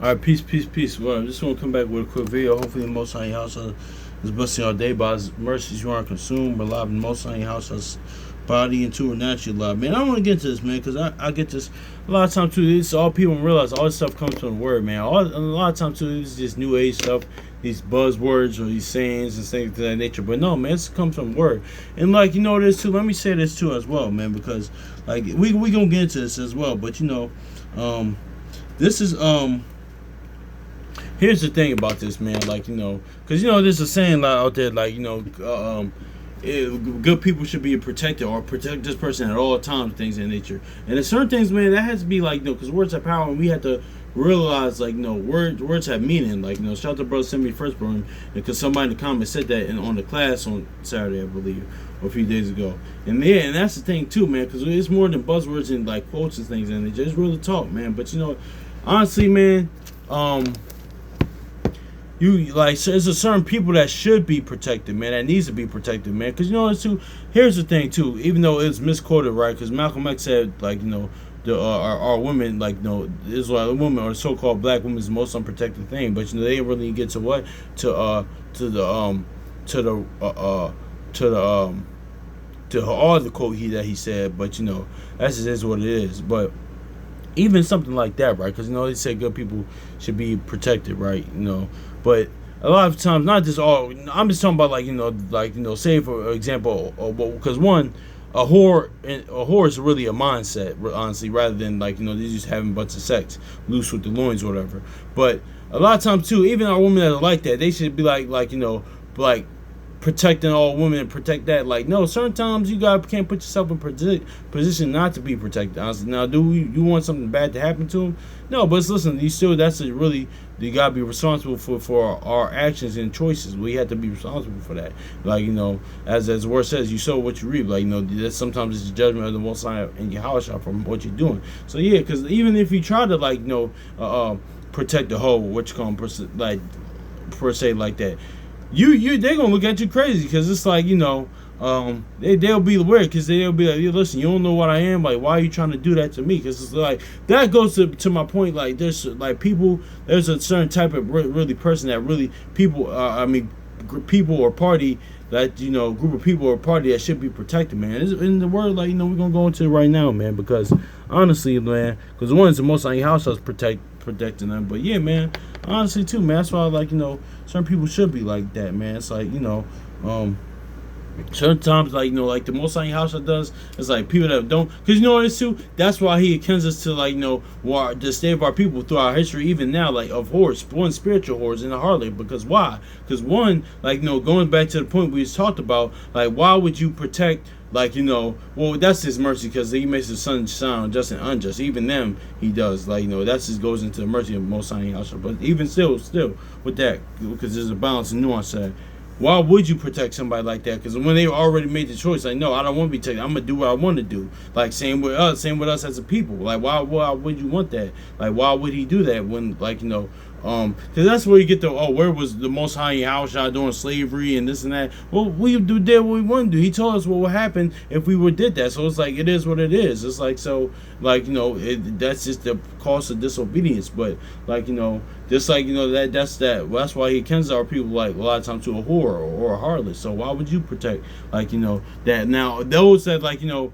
All right, peace, peace, peace. Well, I just want to come back with a quick video. Hopefully, the Most High House is blessing our day by His mercies. You aren't consumed, but alive in the Most High House has body and two are naturally alive. Man, I want to get into this, man, because I get this a lot of times too. It's all people realize all this stuff comes from the word, man. A lot of times too, it's just new age stuff, these buzzwords or these sayings and things of that nature. But no, man, this comes from the word. And like this too. Let me say this too as well, man, because like we gonna get into this as well. But this is here's the thing about this, man. Like, because there's a saying out there, like, good people should be protected or protect this person at all times, things in nature. And there's certain things, man, that has to be like, because words have power, and we have to realize, like, words have meaning. Like, shout out to brother send me first, bro, because somebody in the comments said that on the class on Saturday, I believe, or a few days ago. And yeah, and that's the thing too, man, because it's more than buzzwords and like quotes and things, and they just really talk, man. But honestly, man, there's a certain people that should be protected, man, that needs to be protected, man, because too. Here's the thing too, even though it's misquoted, right? Because Malcolm X said, like, our women, like, Israeli women or so-called black women is the most unprotected thing, but they didn't really get to what to all the quote that he said, but that's just is what it is, but. Even something like that, right? Because they say good people should be protected, right? But a lot of times, not just all. I'm just talking about say for example, because one, a whore is really a mindset, honestly, rather than they're just having a bunch of sex, loose with the loins, or whatever. But a lot of times too, even our women that are like that, they should be like protecting all women and protect that. Like, no, certain times you can't put yourself in position not to be protected. Honestly, now, do you want something bad to happen to them? No, but listen, you gotta be responsible for our actions and choices. We have to be responsible for that. Like, as the word says, you sow what you reap. Like, that sometimes it's the judgment of the Most High in your house from what you're doing. So yeah, because even if you try to protect the whole, what you call them, per se like that. They're gonna look at you crazy, because it's like they'll be weird, because they'll be like, listen, you don't know what I am, like, why are you trying to do that to me? Because it's like that goes to my point. Like, there's there's a certain type of really person that really people people or party that group of people or party that should be protected, man. It's in the word, like, we're gonna go into it right now, man, because honestly, man, because one is the most on your house that's protecting them. But yeah, man, honestly too, man, that's why certain people should be like that, man. It's like sometimes like the most on your house that does, it's like people that don't, because this too, that's why he akins us to the state of our people throughout history, even now, like, of whores, one spiritual whores and a harlot. Because why? Because one, going back to the point we just talked about, like, why would you protect, well, that's his mercy, because he makes the sun shine just and unjust. Even them, he does. That's just goes into the mercy of Most High House. But even still, with that, because there's a balance and nuance to that. Why would you protect somebody like that? Because when they already made the choice, like, no, I don't want to be taken. I'm gonna do what I want to do. Like, same with us as a people. Like, why would you want that? Like, why would he do that when, because that's where you get where was the Most High House doing slavery and this and that? Well, we did what we wanted to do. He told us what would happen if we did that. So it's like, it is what it is. It's like, so, that's just the cost of disobedience. But just that's why he akins our people, like, a lot of times, to a whore or a harlot. So why would you protect that? Now those that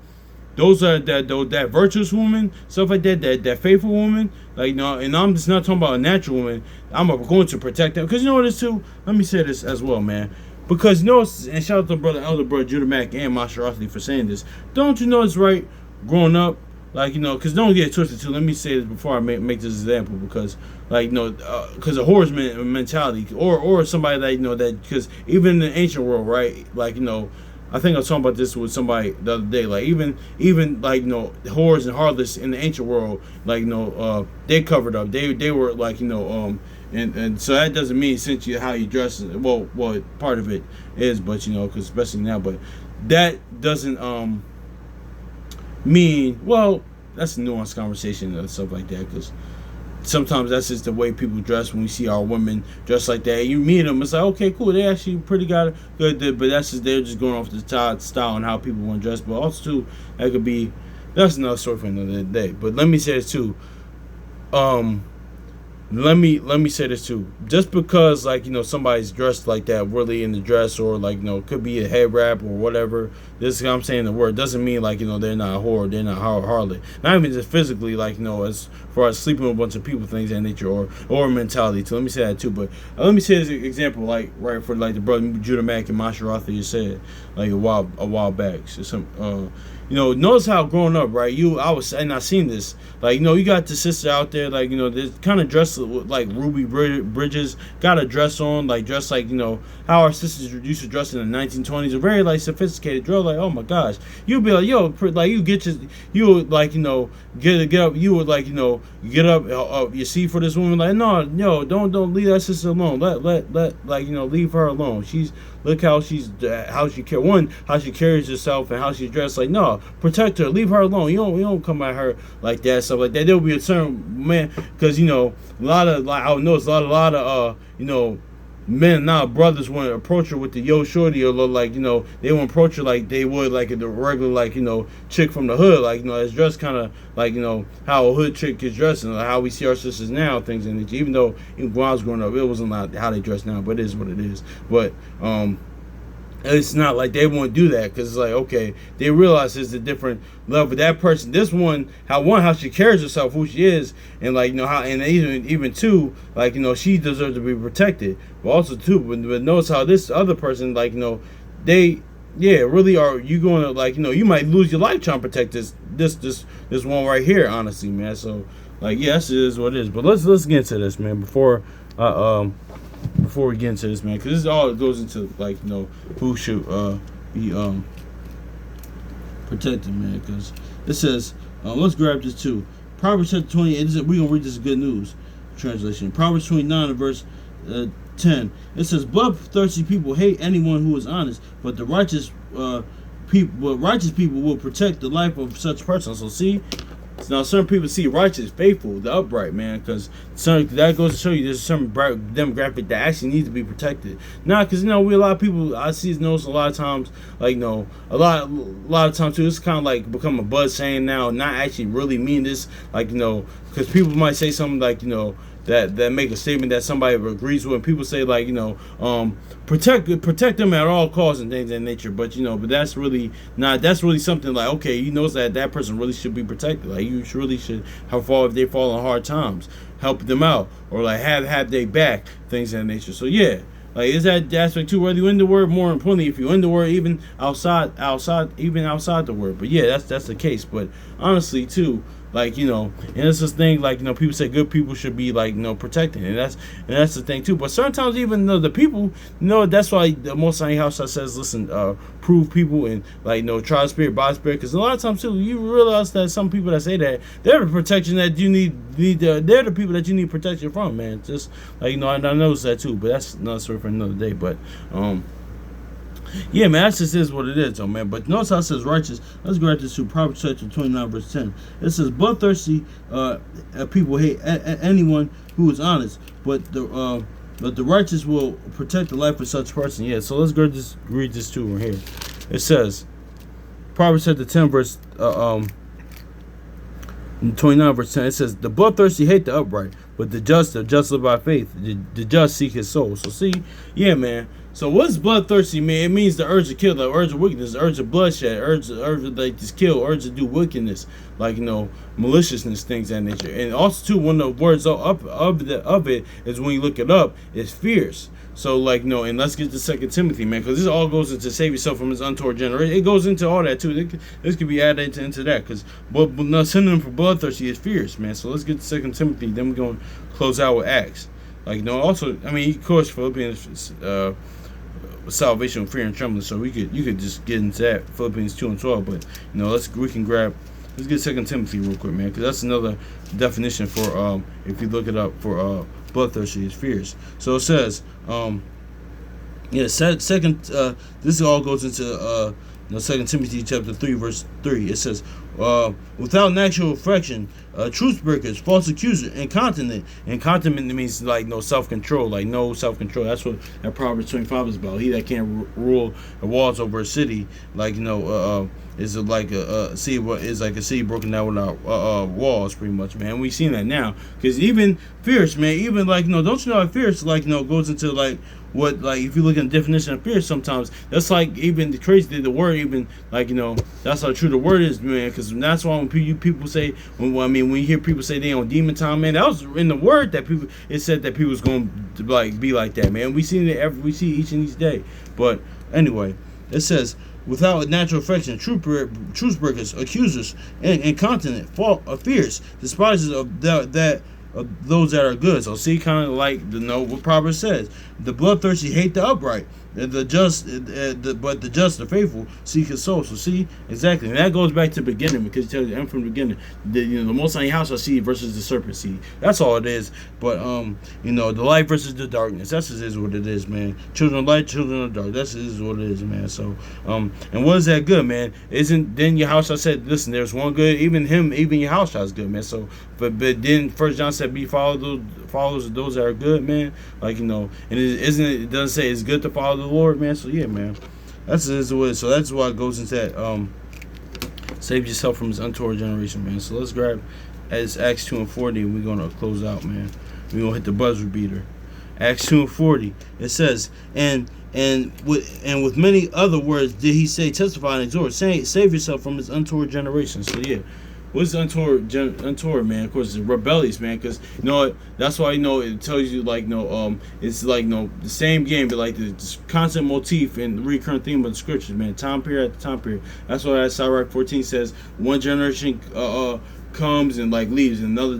those are that virtuous woman, stuff like that faithful woman, and I'm just not talking about a natural woman. I'm going to protect them, because what it is too. Let me say this as well, man, because and shout out to elder brother Judah Mack and Masharati for saying this. Don't you know it's right growing up, because don't get it twisted too. Let me say this before I make this example, because because a whore's mentality, or somebody that because even in the ancient world, right, I think I was talking about this with somebody the other day. Like, even whores and harlots in the ancient world, they covered up. They were and so that doesn't mean essentially how you dress. Well, part of it is, but because especially now, but that doesn't mean, well, that's a nuanced conversation and stuff like that, because sometimes that's just the way people dress. When we see our women dress like that, you meet them, it's like, okay, cool, they actually pretty good, but that's just, they're just going off the style and how people want to dress. But also too, that's another story for another day. But let me say this too, let me say this too. Just because like somebody's dressed like that, really in the dress, or like could be a head wrap or whatever. This is I'm saying the word doesn't mean like they're not a whore, they're not harlot. Not even just physically, like as far as sleeping with a bunch of people, things of that nature, or mentality. So let me say that too. But let me say this example, like right for like the brother Judah Mack and Masharata you said like a while back. So some notice how growing up, right? I seen this. Like, you got the sister out there, like, they're kind of dressed like Ruby Bridges, got a dress on, like, dressed like, how our sisters used to dress in the 1920s, a very, like, sophisticated dress, like, oh my gosh. You'd be like, yo, like, you would, like, get up, you would, like, get up, you see for this woman, like, no, don't leave that sister alone. Let, like, leave her alone. Look how she carries herself and how she's dressed. Like, no, protect her, leave her alone. You don't come at her like that, stuff like that. There'll be a certain man, because a lot of like I noticed a lot of men now brothers want to approach her with the yo shorty, or like they want to approach her like they would like the regular like chick from the hood, like it's dressed kind of like how a hood chick is dressed, and how we see our sisters now, things in it. Even though when I was growing up, it wasn't like how they dress now, but it is what it is. But it's not like they won't do that, because it's like, okay, they realize it's a different level. That person, this one, how she carries herself, who she is, and like how, and even two, like she deserves to be protected. But also too, but notice how this other person, like they, really are you going to like you might lose your life trying to protect this one right here, honestly, man. So like yes, it is what it is. But let's get into this, man, before we get into this, man, because this all goes into like who should be protected, man. Because it says let's grab this too. Proverbs chapter 28. We're gonna read this good news translation. Proverbs 29 and verse 10. It says, bloodthirsty people hate anyone who is honest, but the righteous people will protect the life of such persons. So see. Now, certain people see righteous, faithful, the upright, man, because that goes to show you there's a certain demographic that actually needs to be protected. Now, because we a lot of people I see notice a lot of times, like a lot of times too, it's kind of like become a buzz saying now, not actually really mean this, like because people might say something like that make a statement that somebody agrees with. And people say like protect them at all costs and things of that nature. But but that's really not. That's really something like, okay, he knows that person really should be protected. Like you really should if they fall on hard times, help them out, or like have their back, things of that nature. So yeah. Like, is that aspect too? Whether you in the word, more importantly, if you're in the word, even outside the word. But yeah, that's the case. But honestly, too, like and it's this thing like people say good people should be like protected, and that's the thing too. But sometimes even the people that's why the Most High House says, listen, prove people and like try spirit by spirit, because a lot of times too you realize that some people that say that they're the protection that you need they're the people that you need protection from, man. Just like I noticed that too, but that's another story for another day. But yeah, man, that just is what it is, though, man. But notice how it says righteous. Let's go right to Proverbs chapter 29, verse 10. It says, bloodthirsty people hate anyone who is honest, but the righteous will protect the life of such person. Yeah, so let's go just read this too right here. It says, Proverbs chapter 10, verse 29, verse 10. It says, the bloodthirsty hate the upright, but the just live by faith. The just seek his soul. So see, yeah, man. So what's bloodthirsty, man? It means the urge to kill, the urge of wickedness, the urge of bloodshed, urge to like just kill, urge to do wickedness, like maliciousness, things of that nature. And also too, one of the words of it is, when you look it up, is fierce. So like and let's get to 2 Timothy, man, because this all goes into save yourself from his untoward generation. It goes into all that too. This could be added into that, because synonym for bloodthirsty is fierce, man. So let's get to 2 Timothy. Then we're gonna close out with Acts. Like also, I mean, of course, Philippians. Salvation, fear, and trembling. So you could just get into that, Philippians 2 and 12. But let's get 2 Timothy real quick, man, because that's another definition for if you look it up for bloodthirsty is fierce. So it says second this all goes into 2 Timothy chapter 3 verse 3. It says without natural affection truth breakers, false accuser, incontinent. Incontinent means like no self control, like no self control. That's what that Proverbs 25 is about. He that can't rule the walls over a city, like is like a sea, is like a city broken down without walls, pretty much, man. We seen that now, because even fierce, man, even like don't you know like fierce like goes into like what, like if you look at the definition of fierce, sometimes that's like even the crazy, the word even like that's how true the word is, man. Because that's why when people say when you hear people say they on demon time, man, that was in the word that people, it said that people was going to like be like that, man. We see it we see each and each day. But anyway, it says, without natural affection, truth breakers, accusers, and incontinent, fierce, despisers of those that are good. So see, kind of like what Proverbs says: the bloodthirsty hate the upright, the just, but the just, the faithful, seek his soul. So see, exactly, and that goes back to the beginning, because it tells you, from the beginning, the Most High house I see versus the serpent seed. That's all it is. But the light versus the darkness. That's just is what it is, man. Children of light, children of dark. That's is what it is, man. So and what is that good, man? Isn't then your house? I said, listen, there's one good. Even your house is good, man. So but then First John said, be followers of those that are good, man. Like and it doesn't say it's good to follow the Lord, man. So yeah, man, that's what it is. So that's why it goes into that save yourself from this untoward generation, man. So let's grab as Acts 2:40, and we're gonna close out, man. We're gonna hit the buzzer beater. Acts 2:40, it says, and with many other words did he say, testify and exhort, saying, save yourself from this untoward generation. So yeah, what's untoward, man? Of course, it's rebellious, man. Because that's why it tells you like it's like the same game, but like the constant motif and the recurrent theme of the scriptures, man. Time period after time period. That's why Sirach 14 says one generation comes and like leaves, and another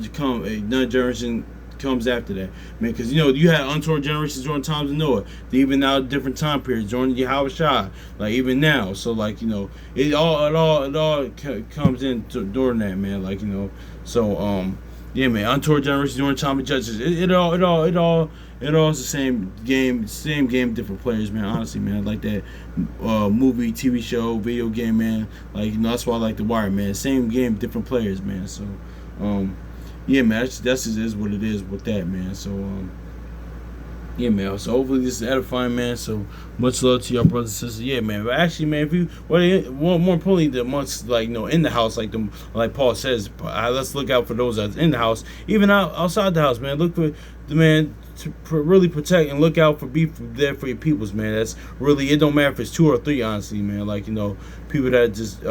generation comes after that, man. Because you had untoward generations during times of Noah, even now different time periods during Yahweh Shai, like even now. So like it all comes in during that, man. Like so yeah, man. Untoward generations during time of Judges. It all is the same game, different players, man. Honestly, man, like that movie, TV show, video game, man. Like that's why I like The Wire, man. Same game, different players, man. So yeah, man, that's just is what it is with that, man. So yeah, man. So hopefully this is edifying, man. So much love to y'all brothers and sisters. Yeah, man. But actually, man, if you more importantly, the amongst in the house, like Paul says, let's look out for those that's in the house, even outside the house, man. Look for the man to really protect and look out for, be there for your peoples, man. That's really, it don't matter if it's 2 or 3, honestly, man. Like people that are just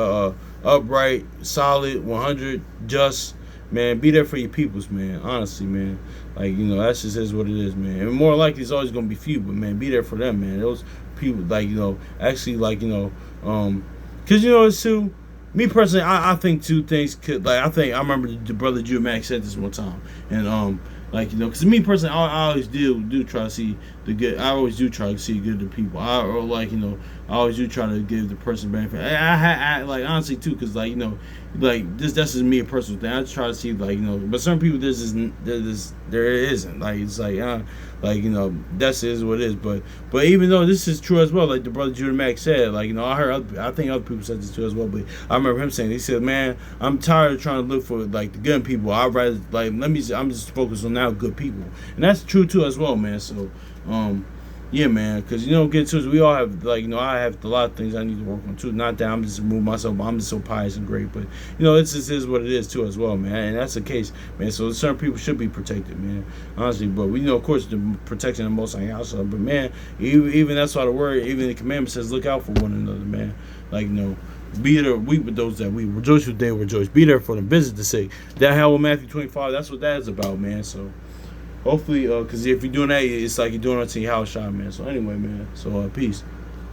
upright, solid, 100, just. Man, be there for your peoples, man. Honestly, man. Like, that's just is what it is, man. And more likely it's always gonna be few, but man, be there for them, man. Those people, like, actually, like, cause it's too. Me personally, I think two things could, like, I remember the brother Judah Mack said this one time, and because me personally, I always do try to see the good. I always do try to see good to people. I always do try to give the person benefit. I like honestly too, because like this, that's just me a personal thing. I just try to see but some people there isn't. Like it's that's is what it is. But even though this is true as well, like the brother Judah Mack said, I think other people said this too as well. But I remember him saying, he said, man, I'm tired of trying to look for like the good people. I'd rather I'm just focused on now good people, and that's true too as well, man. So yeah, man, because get to it, we all have I have a lot of things I need to work on too. Not that I'm just moving myself, but I'm just so pious and great. But it's just is what it is too as well, man. And that's the case, man. So certain people should be protected, man. Honestly, but we of course, the protection of the Most High household. But man, even that's why the word, even the commandment says, look out for one another, man. Be there, weep with those that weep, rejoice with they rejoice. Be there for them, visit the sick. That hell with Matthew 25. That's what that is about, man. So. Hopefully, because if you're doing that, it's like you're doing it to your house shot, man. So anyway, man. So peace.